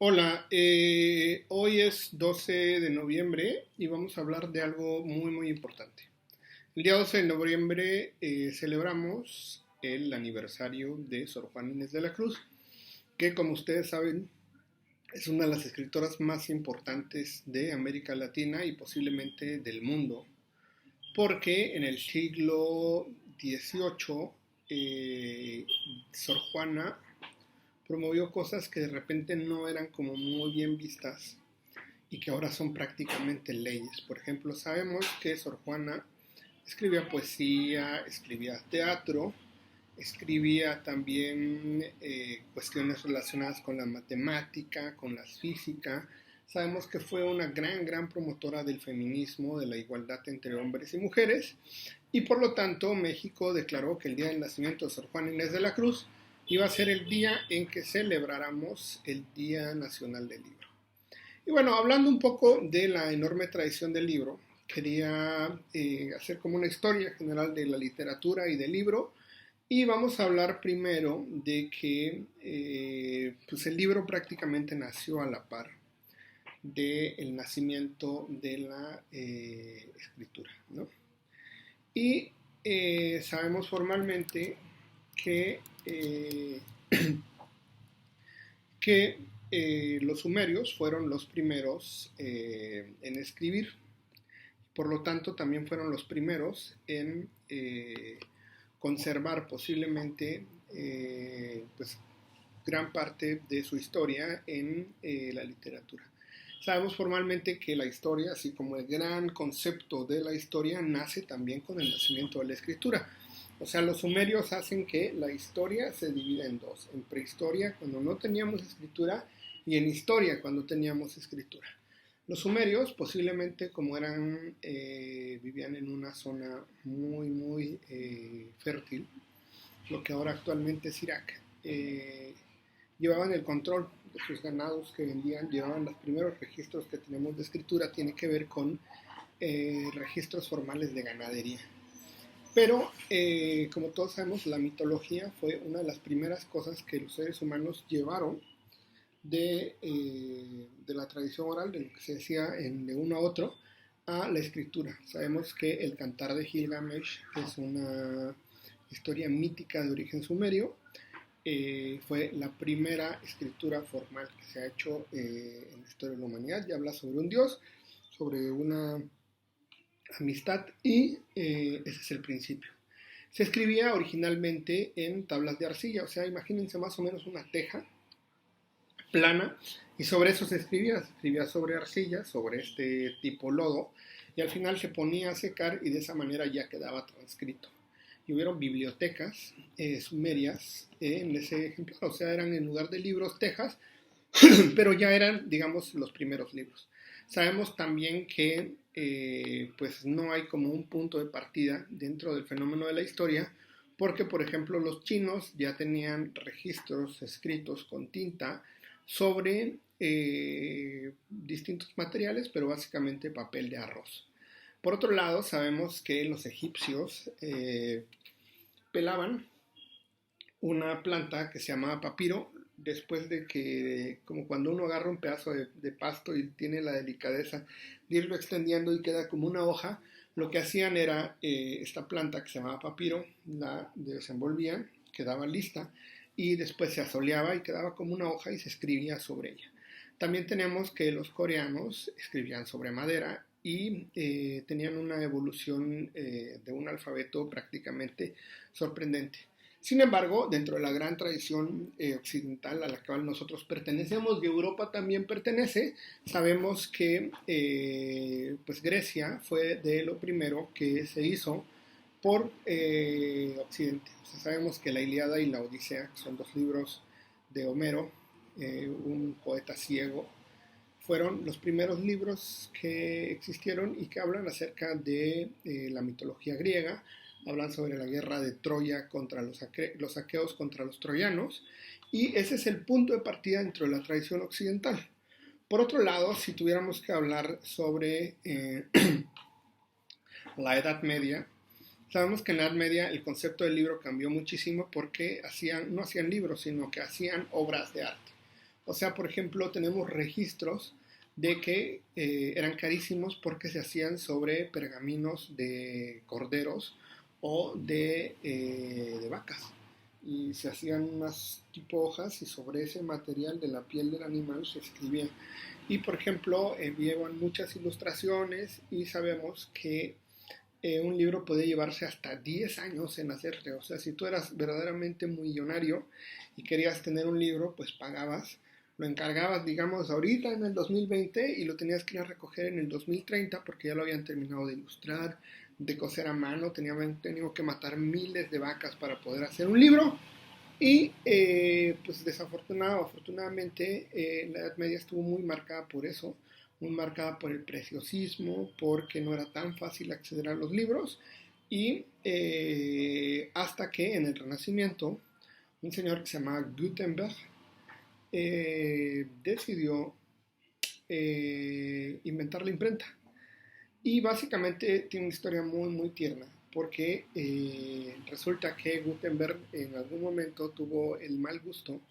Hola, hoy es 12 de noviembre y vamos a hablar de algo muy importante. El día 12 de noviembre celebramos el aniversario de Sor Juana Inés de la Cruz, que como ustedes saben es una de las escritoras más importantes de América Latina y posiblemente del mundo, porque en el siglo XVIII Sor Juana promovió cosas que de repente no eran como muy bien vistas y que ahora son prácticamente leyes. Por ejemplo, sabemos que Sor Juana escribía poesía, escribía teatro, escribía también cuestiones relacionadas con la matemática, con la física. Sabemos que fue una gran promotora del feminismo, de la igualdad entre hombres y mujeres, y por lo tanto México declaró que el día del nacimiento de Sor Juana Inés de la Cruz iba a ser el día en que celebráramos el Día Nacional del Libro. Y bueno, hablando un poco de la enorme tradición del libro, quería hacer como una historia general de la literatura y del libro. Y vamos a hablar primero de que pues el libro prácticamente nació a la par del nacimiento de la escritura, ¿no? Y sabemos formalmente que, los sumerios fueron los primeros en escribir. Por lo tanto, también fueron los primeros en conservar posiblemente pues, gran parte de su historia en la literatura. Sabemos formalmente que la historia, así como el gran concepto de la historia, nace también con el nacimiento de la escritura. O sea, los sumerios hacen que la historia se divida en dos: en prehistoria, cuando no teníamos escritura, y en historia, cuando teníamos escritura. Los sumerios, posiblemente como vivían en una zona muy fértil, lo que ahora actualmente es Irak, llevaban el control de sus ganados que vendían, llevaban los primeros registros que tenemos de escritura, tiene que ver con registros formales de ganadería. Pero, como todos sabemos, la mitología fue una de las primeras cosas que los seres humanos llevaron de la tradición oral, de lo que se decía de uno a otro, a la escritura. Sabemos que el Cantar de Gilgamesh es una historia mítica de origen sumerio. Fue la primera escritura formal que se ha hecho en la historia de la humanidad. Ya habla sobre un dios, sobre una amistad, y ese es el principio. Se escribía originalmente en tablas de arcilla, o sea, imagínense más o menos una teja plana, y sobre eso se escribía sobre arcilla, sobre este tipo lodo, y al final se ponía a secar y de esa manera ya quedaba transcrito. Y hubieron bibliotecas sumerias en ese ejemplar, o sea, eran en lugar de libros tejas, pero ya eran, digamos, los primeros libros. Sabemos también que pues no hay como un punto de partida dentro del fenómeno de la historia, porque por ejemplo los chinos ya tenían registros escritos con tinta sobre distintos materiales, pero básicamente papel de arroz. Por otro lado, sabemos que los egipcios pelaban una planta que se llamaba papiro, después de que, como cuando uno agarra un pedazo de pasto y tiene la delicadeza de irlo extendiendo y queda como una hoja, lo que hacían era esta planta que se llamaba papiro, la desenvolvían, quedaba lista, y después se asoleaba y quedaba como una hoja y se escribía sobre ella. También tenemos que los coreanos escribían sobre madera y tenían una evolución de un alfabeto prácticamente sorprendente. Sin embargo, dentro de la gran tradición occidental a la cual nosotros pertenecemos, y Europa también pertenece, sabemos que pues Grecia fue de lo primero que se hizo por Occidente. O sea, sabemos que la Ilíada y la Odisea, que son dos libros de Homero, un poeta ciego, fueron los primeros libros que existieron y que hablan acerca de la mitología griega. Hablan sobre la guerra de Troya contra los aqueos contra los troyanos, y ese es el punto de partida dentro de la tradición occidental. Por otro lado, si tuviéramos que hablar sobre la Edad Media, sabemos que en la Edad Media el concepto del libro cambió muchísimo porque no hacían libros, sino que hacían obras de arte. O sea, por ejemplo, tenemos registros de que eran carísimos porque se hacían sobre pergaminos de corderos o de vacas. Y se hacían unas tipo hojas y sobre ese material de la piel del animal se escribía. Y por ejemplo, llevan muchas ilustraciones y sabemos que un libro puede llevarse hasta 10 años en hacerse. O sea, si tú eras verdaderamente millonario y querías tener un libro, pues pagabas, lo encargabas, digamos, ahorita en el 2020 y lo tenías que ir a recoger en el 2030 porque ya lo habían terminado de ilustrar, de coser a mano, tenían tenido que matar miles de vacas para poder hacer un libro. Y pues afortunadamente, la Edad Media estuvo muy marcada por eso, muy marcada por el preciosismo, porque no era tan fácil acceder a los libros, y hasta que en el Renacimiento, un señor que se llamaba Gutenberg decidió inventar la imprenta. Y básicamente tiene una historia muy, muy tierna, porque resulta que Gutenberg en algún momento tuvo el mal gusto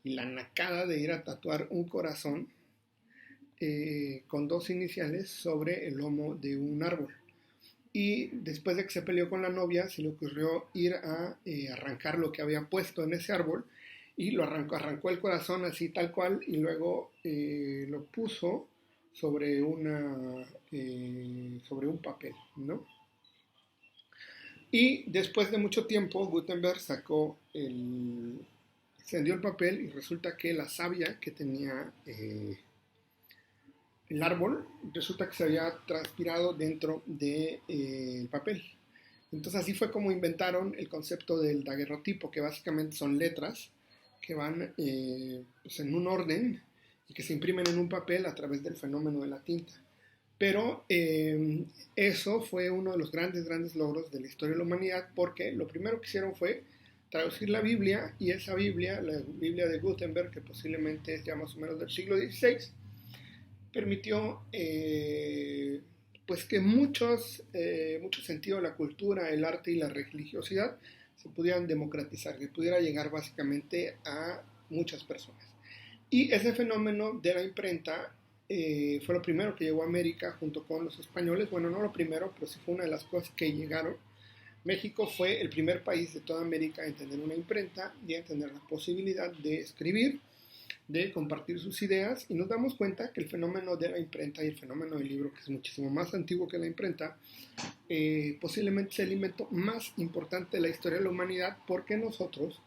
y la nacada de ir a tatuar un corazón con dos iniciales sobre el lomo de un árbol. Y después de que se peleó con la novia, se le ocurrió ir a arrancar lo que había puesto en ese árbol y lo arrancó el corazón así tal cual y luego lo puso sobre un papel, ¿no? Y después de mucho tiempo, Gutenberg extendió el papel y resulta que la savia que tenía el árbol, resulta que se había transpirado dentro del papel. Entonces así fue como inventaron el concepto del daguerrotipo, que básicamente son letras que van pues en un orden y que se imprimen en un papel a través del fenómeno de la tinta. Pero eso fue uno de los grandes, grandes logros de la historia de la humanidad, porque lo primero que hicieron fue traducir la Biblia, y esa Biblia, la Biblia de Gutenberg, que posiblemente es ya más o menos del siglo XVI, permitió pues que mucho sentido de la cultura, el arte y la religiosidad se pudieran democratizar, que pudiera llegar básicamente a muchas personas. Y ese fenómeno de la imprenta fue lo primero que llegó a América junto con los españoles. Bueno, no lo primero, pero sí fue una de las cosas que llegaron. México fue el primer país de toda América en tener una imprenta y en tener la posibilidad de escribir, de compartir sus ideas, y nos damos cuenta que el fenómeno de la imprenta y el fenómeno del libro, que es muchísimo más antiguo que la imprenta, posiblemente es el invento más importante de la historia de la humanidad, porque nosotros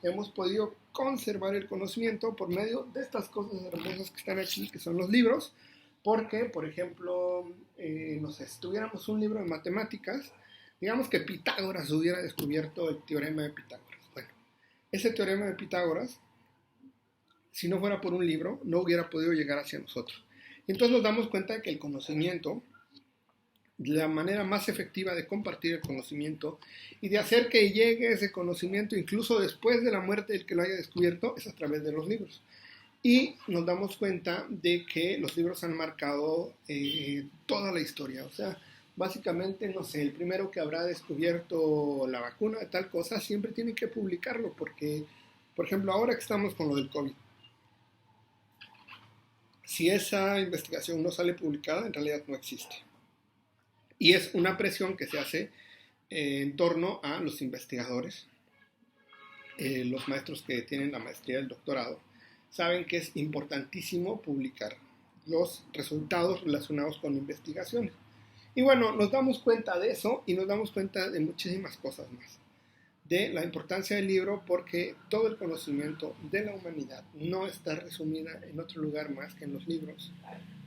hemos podido conservar el conocimiento por medio de estas cosas hermosas que están aquí, que son los libros, porque, por ejemplo, no sé, si tuviéramos un libro de matemáticas, digamos que Pitágoras hubiera descubierto el teorema de Pitágoras. Bueno, ese teorema de Pitágoras, si no fuera por un libro, no hubiera podido llegar hacia nosotros. Y entonces nos damos cuenta de que el conocimiento, la manera más efectiva de compartir el conocimiento y de hacer que llegue ese conocimiento incluso después de la muerte del que lo haya descubierto, es a través de los libros. Y nos damos cuenta de que los libros han marcado toda la historia. O sea, básicamente, no sé, el primero que habrá descubierto la vacuna de tal cosa siempre tiene que publicarlo, porque, por ejemplo, ahora que estamos con lo del COVID, si esa investigación no sale publicada, en realidad no existe. Y es una presión que se hace en torno a los investigadores. Los maestros que tienen la maestría y el doctorado saben que es importantísimo publicar los resultados relacionados con investigaciones. Y bueno, nos damos cuenta de eso y nos damos cuenta de muchísimas cosas más. De la importancia del libro, porque todo el conocimiento de la humanidad no está resumida en otro lugar más que en los libros.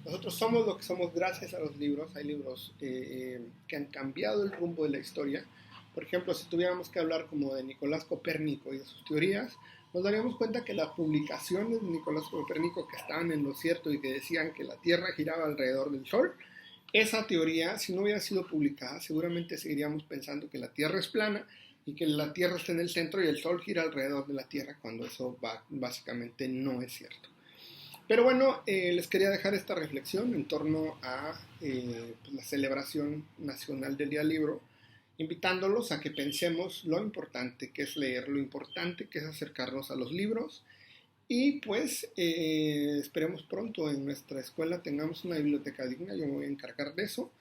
Nosotros somos lo que somos gracias a los libros. Hay libros que han cambiado el rumbo de la historia. Por ejemplo, si tuviéramos que hablar como de Nicolás Copérnico y de sus teorías, nos daríamos cuenta que las publicaciones de Nicolás Copérnico, que estaban en lo cierto y que decían que la Tierra giraba alrededor del Sol, esa teoría, si no hubiera sido publicada, seguramente seguiríamos pensando que la Tierra es plana y que la Tierra está en el centro y el Sol gira alrededor de la Tierra, cuando eso básicamente no es cierto. Pero bueno, les quería dejar esta reflexión en torno a pues la celebración nacional del Día del Libro, invitándolos a que pensemos lo importante que es leer, lo importante que es acercarnos a los libros Y pues esperemos pronto en nuestra escuela tengamos una biblioteca digna, yo me voy a encargar de eso.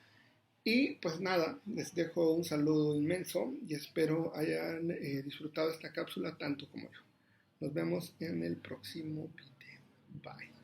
Y pues nada, les dejo un saludo inmenso y espero hayan disfrutado esta cápsula tanto como yo. Nos vemos en el próximo video. Bye.